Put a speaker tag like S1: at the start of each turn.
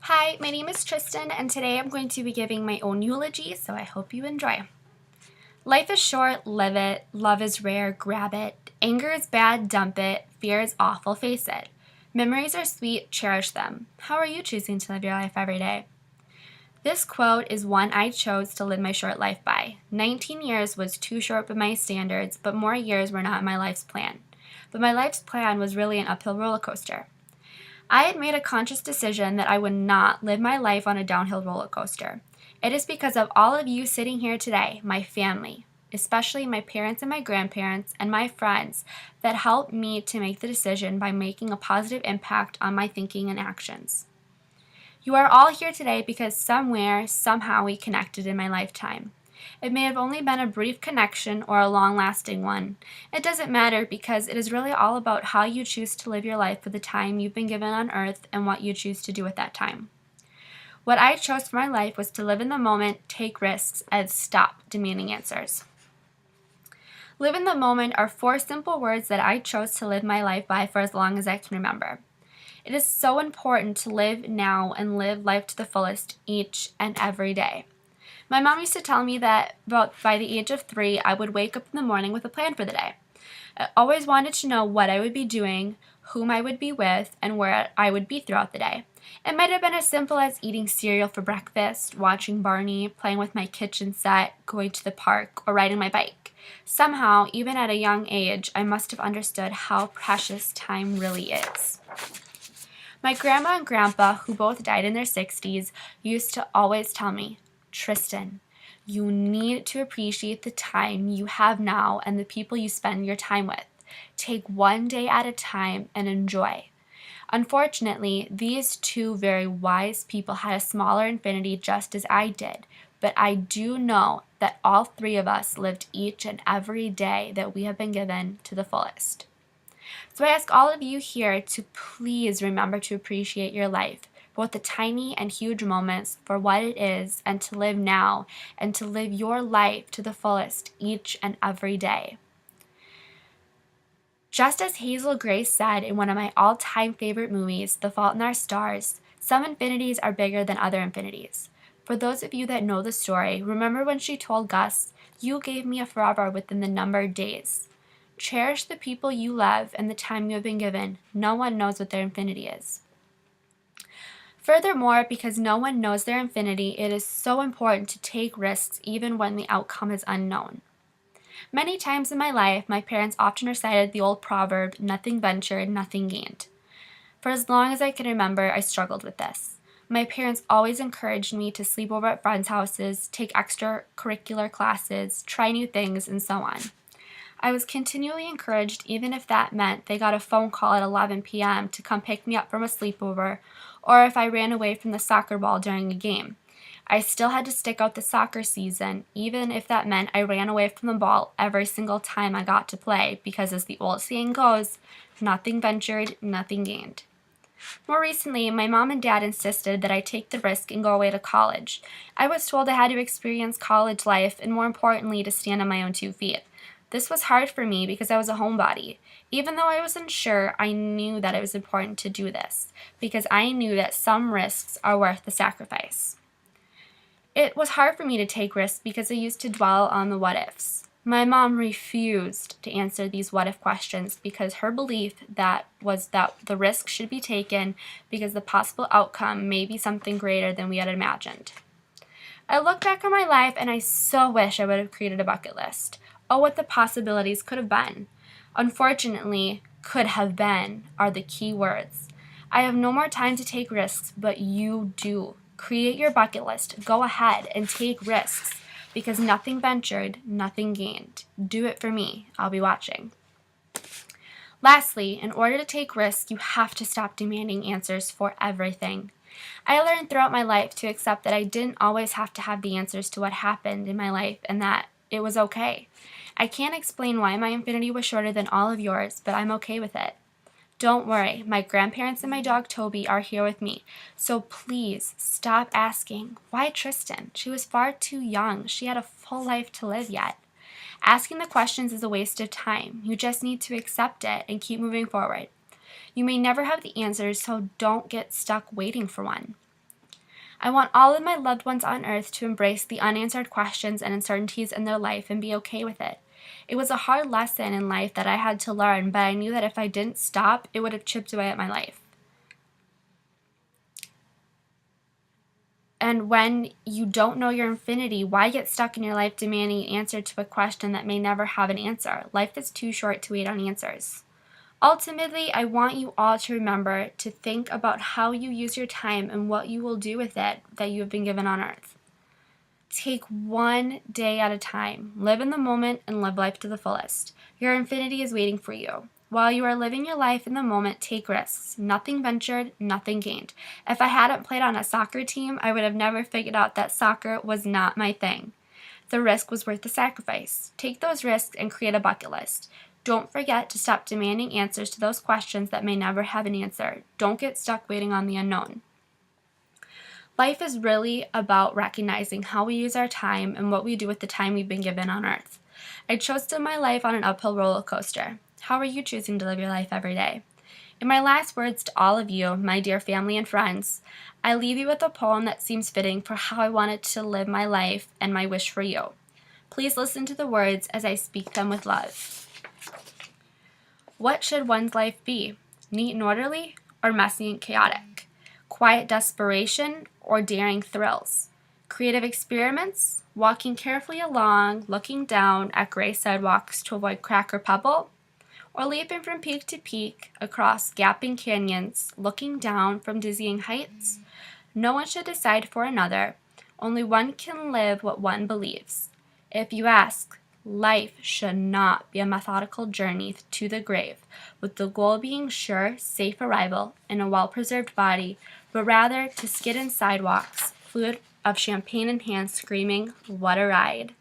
S1: Hi, my name is Tristan, and today I'm going to be giving my own eulogy, so I hope you enjoy. Life is short, live it. Love is rare, grab it. Anger is bad, dump it. Fear is awful, face it. Memories are sweet, cherish them. How are you choosing to live your life every day? This quote is one I chose to live my short life by. 19 years was too short by my standards, but more years were not my life's plan. But my life's plan was really an uphill roller coaster. I had made a conscious decision that I would not live my life on a downhill roller coaster. It is because of all of you sitting here today, my family, especially my parents and my grandparents and my friends, that helped me to make the decision by making a positive impact on my thinking and actions. You are all here today because somewhere, somehow we connected in my lifetime. It may have only been a brief connection or a long-lasting one. It doesn't matter because it is really all about how you choose to live your life for the time you've been given on earth and what you choose to do with that time. What I chose for my life was to live in the moment, take risks, and stop demanding answers. Live in the moment are 4 simple words that I chose to live my life by for as long as I can remember. It is so important to live now and live life to the fullest each and every day. My mom used to tell me that by the age of 3, I would wake up in the morning with a plan for the day. I always wanted to know what I would be doing, whom I would be with, and where I would be throughout the day. It might have been as simple as eating cereal for breakfast, watching Barney, playing with my kitchen set, going to the park, or riding my bike. Somehow, even at a young age, I must have understood how precious time really is. My grandma and grandpa, who both died in their 60s, used to always tell me, Tristan, you need to appreciate the time you have now and the people you spend your time with. Take one day at a time and enjoy. Unfortunately, these 2 very wise people had a smaller infinity just as I did, but I do know that all 3 of us lived each and every day that we have been given to the fullest. So I ask all of you here to please remember to appreciate your life, both the tiny and huge moments, for what it is, and to live now and to live your life to the fullest each and every day. Just as Hazel Grace said in one of my all-time favorite movies, The Fault in Our Stars, some infinities are bigger than other infinities. For those of you that know the story, remember when she told Gus, "You gave me a forever within the numbered days." Cherish the people you love and the time you have been given. No one knows what their infinity is. Furthermore, because no one knows their infinity, it is so important to take risks even when the outcome is unknown. Many times in my life, my parents often recited the old proverb, "Nothing ventured, nothing gained." For as long as I can remember, I struggled with this. My parents always encouraged me to sleep over at friends' houses, take extracurricular classes, try new things, and so on. I was continually encouraged even if that meant they got a phone call at 11 p.m. to come pick me up from a sleepover, or if I ran away from the soccer ball during a game. I still had to stick out the soccer season, even if that meant I ran away from the ball every single time I got to play, because as the old saying goes, nothing ventured, nothing gained. More recently, my mom and dad insisted that I take the risk and go away to college. I was told I had to experience college life and, more importantly, to stand on my own 2 feet. This was hard for me because I was a homebody. Even though I wasn't sure, I knew that it was important to do this because I knew that some risks are worth the sacrifice. It was hard for me to take risks because I used to dwell on the what-ifs. My mom refused to answer these what-if questions because her belief was that the risk should be taken because the possible outcome may be something greater than we had imagined. I look back on my life and I so wish I would have created a bucket list. Oh, what the possibilities could have been. Unfortunately, could have been are the key words. I have no more time to take risks, but you do. Create your bucket list. Go ahead and take risks because nothing ventured, nothing gained. Do it for me. I'll be watching. Lastly, in order to take risks, you have to stop demanding answers for everything. I learned throughout my life to accept that I didn't always have to have the answers to what happened in my life and that it was okay. I can't explain why my infinity was shorter than all of yours, but I'm okay with it. Don't worry, my grandparents and my dog Toby are here with me, so please stop asking, why Tristan? She was far too young. She had a full life to live yet. Asking the questions is a waste of time. You just need to accept it and keep moving forward. You may never have the answers, so don't get stuck waiting for one. I want all of my loved ones on earth to embrace the unanswered questions and uncertainties in their life and be okay with it. It was a hard lesson in life that I had to learn, but I knew that if I didn't stop, it would have chipped away at my life. And when you don't know your infinity, why get stuck in your life demanding an answer to a question that may never have an answer? Life is too short to wait on answers. Ultimately, I want you all to remember to think about how you use your time and what you will do with it that you have been given on earth. Take one day at a time. Live in the moment and live life to the fullest. Your infinity is waiting for you. While you are living your life in the moment, take risks. Nothing ventured, nothing gained. If I hadn't played on a soccer team, I would have never figured out that soccer was not my thing. The risk was worth the sacrifice. Take those risks and create a bucket list. Don't forget to stop demanding answers to those questions that may never have an answer. Don't get stuck waiting on the unknown. Life is really about recognizing how we use our time and what we do with the time we've been given on earth. I chose to live my life on an uphill roller coaster. How are you choosing to live your life every day? In my last words to all of you, my dear family and friends, I leave you with a poem that seems fitting for how I wanted to live my life and my wish for you. Please listen to the words as I speak them with love. What should one's life be? Neat and orderly or messy and chaotic? Quiet desperation or daring thrills? Creative experiments? Walking carefully along, looking down at gray sidewalks to avoid crack or pebble? Or leaping from peak to peak across gaping canyons, looking down from dizzying heights? No one should decide for another. Only one can live what one believes. If you ask, life should not be a methodical journey to the grave, with the goal being sure, safe arrival in a well-preserved body, but rather to skid in sidewalks, fluid of champagne in hand, screaming, "What a ride!"